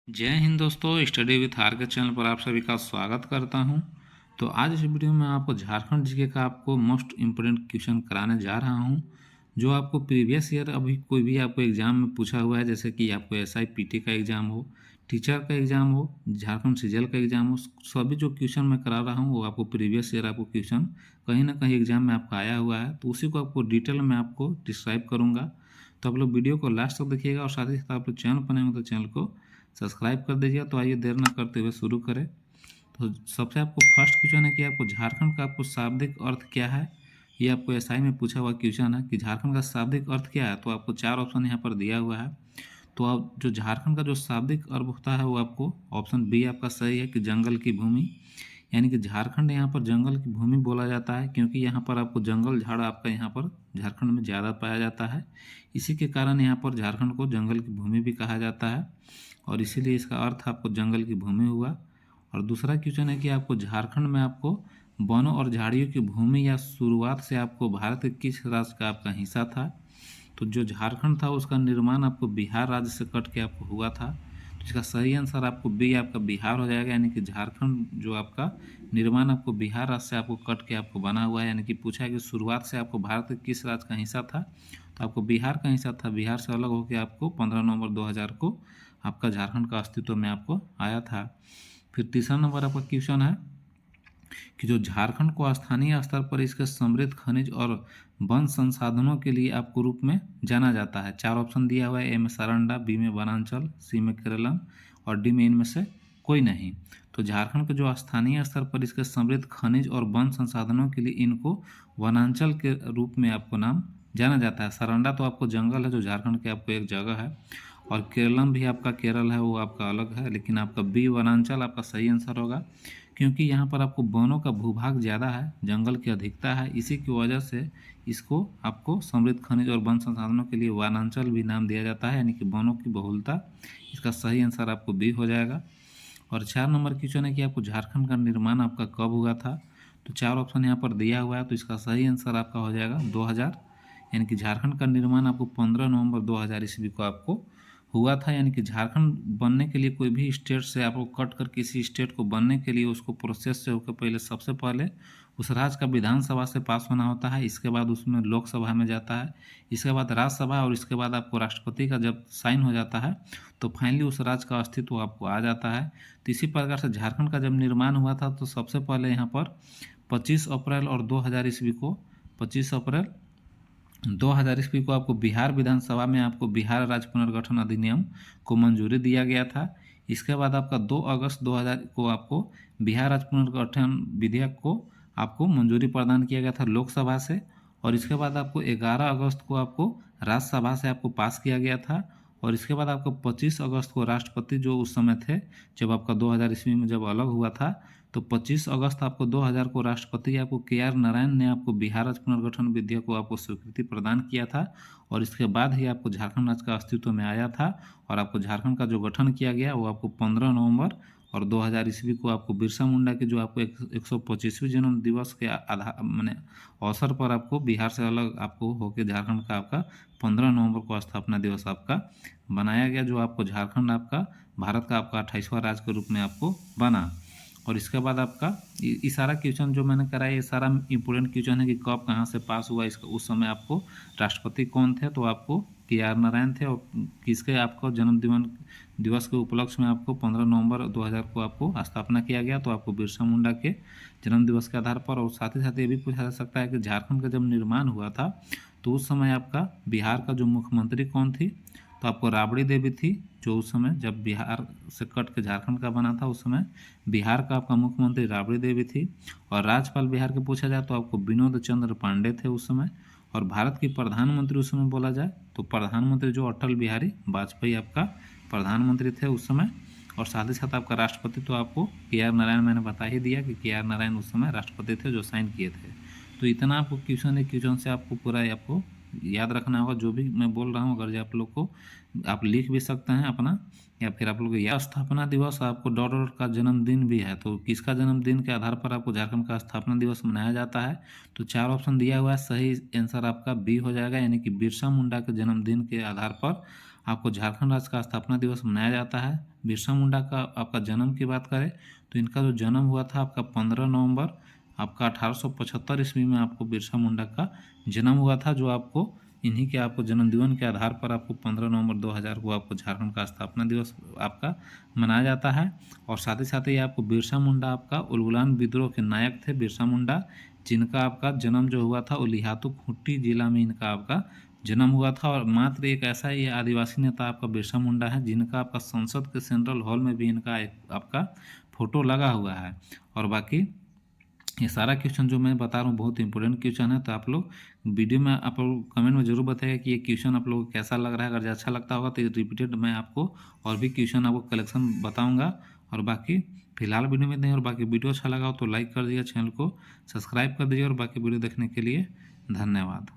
जय हिंद दोस्तों, study with are के चैनल पर आप सभी का स्वागत करता हूं। तो आज इस वीडियो में आपको झारखंड जीके का आपको मोस्ट इम्पोर्टेंट क्वेश्चन कराने जा रहा हूं, जो आपको प्रीवियस ईयर अभी कोई भी आपको एग्जाम में पूछा हुआ है। जैसे कि आपको SIPT का एग्ज़ाम हो, टीचर का एग्ज़ाम हो, झारखंड सीजीएल का एग्ज़ाम हो, सभी जो क्वेश्चन मैं करा रहा हूँ वो आपको प्रीवियस ईयर आपको क्वेश्चन कहीं ना कहीं एग्जाम में आपका आया हुआ है। तो उसी को आपको डिटेल में आपको डिस्क्राइब करूँगा। तो आप लोग वीडियो को लास्ट तक देखिएगा और साथ ही साथ आप लोग चैनल पर नए हो तो चैनल को सब्सक्राइब कर दीजिए। तो आइए देर न करते हुए शुरू करें। तो सबसे आपको फर्स्ट क्वेश्चन है कि आपको झारखंड का आपको शाब्दिक अर्थ क्या है। ये आपको SI में पूछा हुआ क्वेश्चन है कि झारखंड का शाब्दिक अर्थ क्या है। तो आपको 4 ऑप्शन यहाँ पर दिया हुआ है। तो आप जो झारखंड का जो शाब्दिक अर्थ होता है वो आपको ऑप्शन बी आपका सही है कि जंगल की भूमि। यानी कि झारखंड यहाँ पर जंगल की भूमि बोला जाता है, क्योंकि यहाँ पर आपको जंगल झाड़ आपका यहाँ पर झारखंड में ज़्यादा पाया जाता है। इसी के कारण यहाँ पर झारखंड को जंगल की भूमि भी कहा जाता है और इसीलिए इसका अर्थ आपको जंगल की भूमि हुआ। और दूसरा क्वेश्चन है कि आपको झारखंड में आपको वनों और झाड़ियों की भूमि या शुरुआत से आपको भारत के किस राज्य का आपका हिस्सा था। तो जो झारखंड था उसका निर्माण आपको बिहार राज्य से कट के आपको हुआ था। तो इसका सही आंसर आपको बी आपका बिहार हो जाएगा। यानी कि झारखंड जो आपका निर्माण आपको बिहार राज्य से आपको कट के आपको बना हुआ है। यानी कि पूछा है कि शुरुआत से आपको भारत के किस राज्य का हिस्सा था, तो आपको बिहार का हिस्सा था। बिहार से अलग होकर आपको 15 नवंबर 2000 को आपका झारखंड का अस्तित्व में आपको आया था। फिर तीसरा नंबर आपका क्वेश्चन है कि जो झारखंड को स्थानीय स्तर पर इसके समृद्ध खनिज और वन संसाधनों के लिए आपको रूप में जाना जाता है। 4 ऑप्शन दिया हुआ है, ए में सारंडा, बी में वनांचल, सी में केरलम और डी में इनमें से कोई नहीं। तो झारखंड के जो स्थानीय स्तर पर इसके समृद्ध खनिज और वन संसाधनों के लिए इनको वनांचल के रूप में आपको नाम जाना जाता है। सारंडा तो आपको जंगल है जो झारखंड के आपको एक जगह है, और केरलम भी आपका केरल है, वो आपका अलग है। लेकिन आपका बी वनांचल आपका सही आंसर होगा, क्योंकि यहाँ पर आपको वनों का भूभाग ज़्यादा है, जंगल की अधिकता है। इसी की वजह से इसको आपको समृद्ध खनिज और वन संसाधनों के लिए वनांचल भी नाम दिया जाता है, यानी कि वनों की बहुलता। इसका सही आंसर आपको बी हो जाएगा। और 4 नंबर क्वेश्चन है कि आपको झारखंड का निर्माण आपका कब हुआ था। तो 4 ऑप्शन यहाँ पर दिया हुआ है, तो इसका सही आंसर आपका हो जाएगा 2000। यानी कि झारखंड का निर्माण आपको 15 नवंबर 2000 ईस्वी को आपको हुआ था। यानी कि झारखंड बनने के लिए कोई भी स्टेट से आपको कट कर किसी स्टेट को बनने के लिए उसको प्रोसेस से होकर पहले सबसे पहले उस राज्य का विधानसभा से पास होना होता है। इसके बाद उसमें लोकसभा में जाता है, इसके बाद राज्यसभा, और इसके बाद आपको राष्ट्रपति का जब साइन हो जाता है तो फाइनली उस राज्य का अस्तित्व आपको आ जाता है। तो इसी प्रकार से झारखंड का जब निर्माण हुआ था तो सबसे पहले यहाँ पर 25 अप्रैल और 2000 ईस्वी को 25 अप्रैल 2000 ईस्वी को आपको बिहार विधानसभा में आपको बिहार राज्य पुनर्गठन अधिनियम को मंजूरी दिया गया था। इसके बाद आपका 2 अगस्त 2000 को आपको बिहार राज्य पुनर्गठन विधेयक को आपको मंजूरी प्रदान किया गया था लोकसभा से, और इसके बाद आपको 11 अगस्त को आपको राज्यसभा से आपको पास किया गया था। और इसके बाद आपको 25 अगस्त को राष्ट्रपति जो उस समय थे, जब आपका 2000 ईस्वी में जब अलग हुआ था, तो 25 अगस्त आपको 2000 को राष्ट्रपति आपको KR नारायण ने आपको बिहार राज्य पुनर्गठन विधेयक को आपको स्वीकृति प्रदान किया था। और इसके बाद ही आपको झारखंड राज्य का अस्तित्व में आया था, और आपको झारखंड का जो गठन किया गया वो आपको 15 नवंबर और 2000 ईस्वी को आपको बिरसा मुंडा के जो आपको 125वीं जन्म दिवस के आधार मैंने अवसर पर आपको बिहार से अलग आपको होकर झारखंड का आपका 15 नवंबर को स्थापना दिवस आपका बनाया गया, जो आपको झारखंड आपका भारत का आपका 28वां राज्य के रूप में आपको बना। और इसके बाद आपका ये सारा क्वेश्चन जो मैंने कराया ये सारा इंपॉर्टेंट क्वेश्चन है कि कब कहाँ से पास हुआ, इसका उस समय आपको राष्ट्रपति कौन थे, तो आपको KR नारायण थे। और किसके आपको जन्म दिवस के उपलक्ष्य में आपको 15 नवंबर 2000 को आपको स्थापना किया गया, तो आपको बिरसा मुंडा के जन्म दिवस के आधार पर। और साथ ही साथ ये भी पूछा जा सकता है कि झारखंड का जब निर्माण हुआ था तो उस समय आपका बिहार का जो मुख्यमंत्री कौन थी, तो आपको राबड़ी देवी थी, जो उस समय जब बिहार से कट के झारखंड का बना था उस समय बिहार का आपका मुख्यमंत्री राबड़ी देवी थी। और राज्यपाल बिहार के पूछा जाए तो आपको विनोद चंद्र पांडे थे उस समय। और भारत की प्रधानमंत्री उस समय बोला जाए तो प्रधानमंत्री जो अटल बिहारी वाजपेयी आपका प्रधानमंत्री थे उस समय। और साथ ही साथ आपका राष्ट्रपति तो आपको KR नारायण मैंने बता ही दिया कि KR नारायण उस समय राष्ट्रपति थे जो साइन किए थे। तो इतना आपको क्वेश्चन है, क्वेश्चन से आपको पूरा आपको याद रखना होगा जो भी मैं बोल रहा हूँ। अगर जो आप लोग को आप लिख भी सकते हैं अपना, या फिर आप लोग यह स्थापना दिवस आपको डॉट डॉट का जन्मदिन भी है, तो किसका जन्मदिन के आधार पर आपको झारखंड का स्थापना दिवस मनाया जाता है। तो 4 ऑप्शन दिया हुआ है, सही आंसर आपका बी हो जाएगा, यानी कि बिरसा मुंडा के जन्मदिन के आधार पर आपको झारखंड राज्य का स्थापना दिवस मनाया जाता है। बिरसा मुंडा का आपका जन्म की बात करें तो इनका जो जन्म हुआ था आपका 15 नवंबर आपका 1875 ईस्वी में आपको बिरसा मुंडा का जन्म हुआ था, जो आपको इन्हीं के आपको जन्मदिन के आधार पर आपको 15 नवंबर 2000 को आपको झारखंड का स्थापना दिवस आपका मनाया जाता है। और साथ ही ये आपको बिरसा मुंडा आपका उलगुलान विद्रोह के नायक थे बिरसा मुंडा, जिनका आपका जन्म जो हुआ था वो लिहातू खूंटी जिला में इनका आपका जन्म हुआ था। और मात्र एक ऐसा ही आदिवासी नेता आपका बिरसा मुंडा है जिनका आपका संसद के सेंट्रल हॉल में भी इनका एक आपका फोटो लगा हुआ है। और बाकी ये सारा क्वेश्चन जो मैं बता रहा हूँ बहुत इंपॉर्टेंट क्वेश्चन है, तो आप लोग वीडियो में आप लोग कमेंट में जरूर बताइए कि ये क्वेश्चन आप लोगों को कैसा लग रहा है। अगर अच्छा लगता होगा तो रिपीटेड मैं आपको और भी क्वेश्चन आपको कलेक्शन बताऊंगा। और बाकी फिलहाल वीडियो में नहीं, और बाकी वीडियो अच्छा लगा हो तो लाइक कर दीजिए, चैनल को सब्सक्राइब कर दीजिए, और बाकी वीडियो देखने के लिए धन्यवाद।